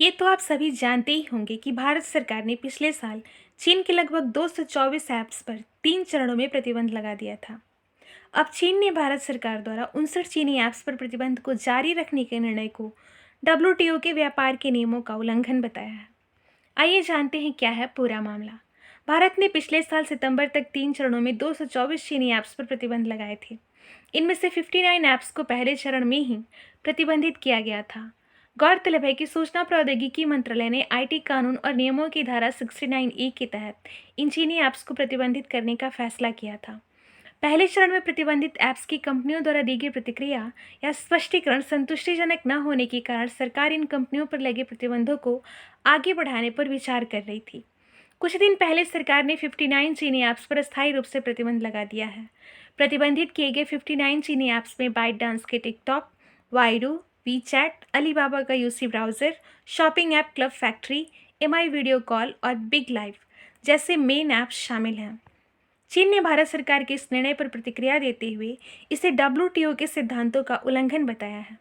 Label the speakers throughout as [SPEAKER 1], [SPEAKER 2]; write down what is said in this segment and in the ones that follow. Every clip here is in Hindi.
[SPEAKER 1] ये तो आप सभी जानते ही होंगे कि भारत सरकार ने पिछले साल चीन के लगभग 224 ऐप्स पर 3 चरणों में प्रतिबंध लगा दिया था। अब चीन ने भारत सरकार द्वारा 59 चीनी ऐप्स पर प्रतिबंध को जारी रखने के निर्णय को डब्ल्यूटीओ के व्यापार के नियमों का उल्लंघन बताया है। आइए जानते हैं क्या है पूरा मामला। भारत ने पिछले साल सितंबर तक 3 चरणों में 224 चीनी ऐप्स पर प्रतिबंध लगाए थे। इनमें से 59 ऐप्स को पहले चरण में ही प्रतिबंधित किया गया था। गौरतलब है कि सूचना प्रौद्योगिकी मंत्रालय ने आईटी कानून और नियमों की धारा 69A के तहत इन चीनी ऐप्स को प्रतिबंधित करने का फैसला किया था। पहले चरण में प्रतिबंधित ऐप्स की कंपनियों द्वारा दी गई प्रतिक्रिया या स्पष्टीकरण संतुष्टिजनक न होने के कारण सरकार इन कंपनियों पर लगे प्रतिबंधों को आगे बढ़ाने पर विचार कर रही थी। कुछ दिन पहले सरकार ने 59 चीनी ऐप्स पर अस्थायी रूप से प्रतिबंध लगा दिया है। प्रतिबंधित किए गए 59 चीनी ऐप्स में बाइट डांस के टिकटॉक, वाइडू, वीचैट, अलीबाबा का UC browser, shopping app club factory, MI video call और बिग लाइव जैसे मेन ऐप्स शामिल हैं। चीन ने भारत सरकार के इस निर्णय पर प्रतिक्रिया देते हुए इसे डब्ल्यूटीओ के सिद्धांतों का उल्लंघन बताया है।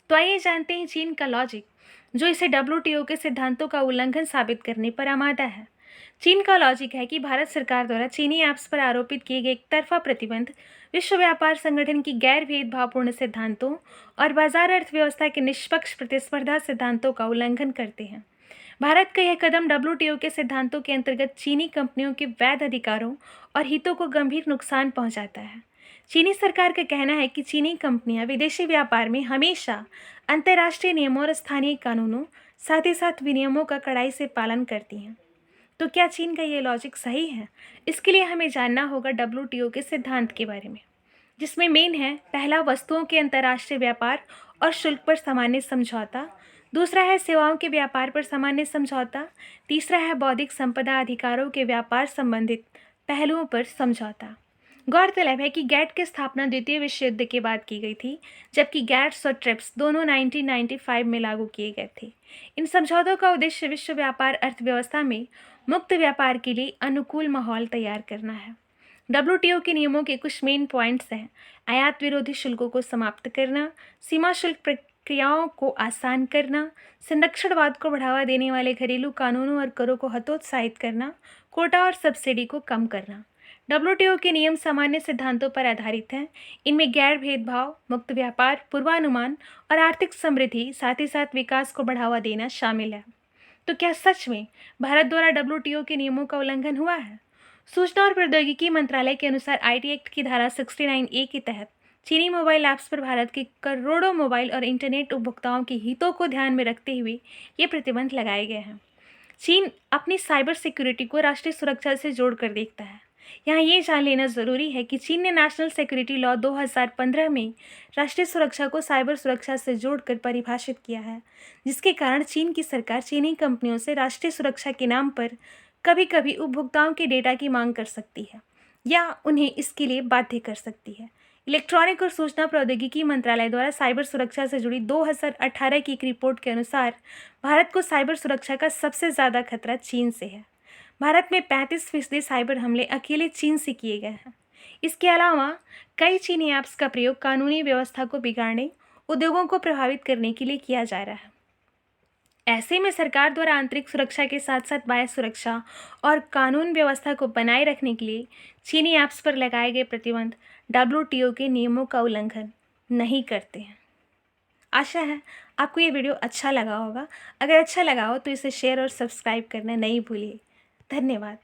[SPEAKER 1] तो आइए जानते हैं चीन का लॉजिक, जो इसे डब्ल्यूटीओ के सिद्धांतों का उल्लंघन साबित करने पर आमादा है। चीन का लॉजिक है कि भारत सरकार द्वारा चीनी ऐप्स पर आरोपित किए गए एकतरफा प्रतिबंध विश्व व्यापार संगठन की गैर भेदभावपूर्ण सिद्धांतों और बाजार अर्थव्यवस्था के निष्पक्ष प्रतिस्पर्धा सिद्धांतों का उल्लंघन करते हैं। भारत का यह कदम डब्ल्यूटीओ के सिद्धांतों के अंतर्गत चीनी कंपनियों के वैध अधिकारों और हितों को गंभीर नुकसान पहुंचाता है। चीनी सरकार का कहना है कि चीनी कंपनियां विदेशी व्यापार में हमेशा अंतर्राष्ट्रीय नियमों और स्थानीय कानूनों, साथ ही साथ विनियमों का कड़ाई से पालन करती हैं। तो क्या चीन का ये लॉजिक सही है? इसके लिए हमें जानना होगा डब्ल्यूटीओ के सिद्धांत के बारे में, जिसमें मेन है पहला वस्तुओं के अंतर्राष्ट्रीय व्यापार और शुल्क पर सामान्य समझौता, दूसरा है सेवाओं के व्यापार पर सामान्य समझौता, तीसरा है बौद्धिक संपदा अधिकारों के व्यापार संबंधित पहलुओं पर समझौता। गौरतलब है कि गैट की स्थापना द्वितीय विश्व युद्ध के बाद की गई थी, जबकि गैट्स और ट्रिप्स दोनों 1995 में लागू किए गए थे। इन समझौतों का उद्देश्य विश्व व्यापार अर्थव्यवस्था में मुक्त व्यापार के लिए अनुकूल माहौल तैयार करना है। डब्ल्यूटीओ के नियमों के कुछ मेन पॉइंट्स हैं: आयात विरोधी शुल्कों को समाप्त करना, सीमा शुल्क प्रक्रियाओं को आसान करना, संरक्षणवाद को बढ़ावा देने वाले घरेलू कानूनों और करों को हतोत्साहित करना, कोटा और सब्सिडी को कम करना। डब्ल्यूटीओ के नियम सामान्य सिद्धांतों पर आधारित हैं। इनमें गैर भेदभाव, मुक्त व्यापार, पूर्वानुमान और आर्थिक समृद्धि, साथ ही साथ विकास को बढ़ावा देना शामिल है। तो क्या सच में भारत द्वारा डब्ल्यूटीओ के नियमों का उल्लंघन हुआ है? सूचना और प्रौद्योगिकी मंत्रालय के अनुसार आईटी एक्ट की धारा 69A के तहत चीनी मोबाइल ऐप्स पर भारत के करोड़ों मोबाइल और इंटरनेट उपभोक्ताओं के हितों को ध्यान में रखते हुए ये प्रतिबंध लगाए गए हैं। चीन अपनी साइबर सिक्योरिटी को राष्ट्रीय सुरक्षा से जोड़कर देखता है। यहाँ ये जान लेना ज़रूरी है कि चीन ने नेशनल सिक्योरिटी लॉ 2015 में राष्ट्रीय सुरक्षा को साइबर सुरक्षा से जोड़कर परिभाषित किया है, जिसके कारण चीन की सरकार चीनी कंपनियों से राष्ट्रीय सुरक्षा के नाम पर कभी कभी उपभोक्ताओं के डेटा की मांग कर सकती है या उन्हें इसके लिए बाध्य कर सकती है। इलेक्ट्रॉनिक और सूचना प्रौद्योगिकी मंत्रालय द्वारा साइबर सुरक्षा से जुड़ी 2018 की एक रिपोर्ट के अनुसार भारत को साइबर सुरक्षा का सबसे ज़्यादा खतरा चीन से है। भारत में 35% साइबर हमले अकेले चीन से किए गए हैं। इसके अलावा कई चीनी ऐप्स का प्रयोग कानूनी व्यवस्था को बिगाड़ने, उद्योगों को प्रभावित करने के लिए किया जा रहा है। ऐसे में सरकार द्वारा आंतरिक सुरक्षा के साथ साथ बाह्य सुरक्षा और कानून व्यवस्था को बनाए रखने के लिए चीनी ऐप्स पर लगाए गए प्रतिबंध डब्ल्यूटीओ के नियमों का उल्लंघन नहीं करते हैं। आशा है आपको ये वीडियो अच्छा लगा होगा। अगर अच्छा लगा हो तो इसे शेयर और सब्सक्राइब करना नहीं भूलिए। धन्यवाद।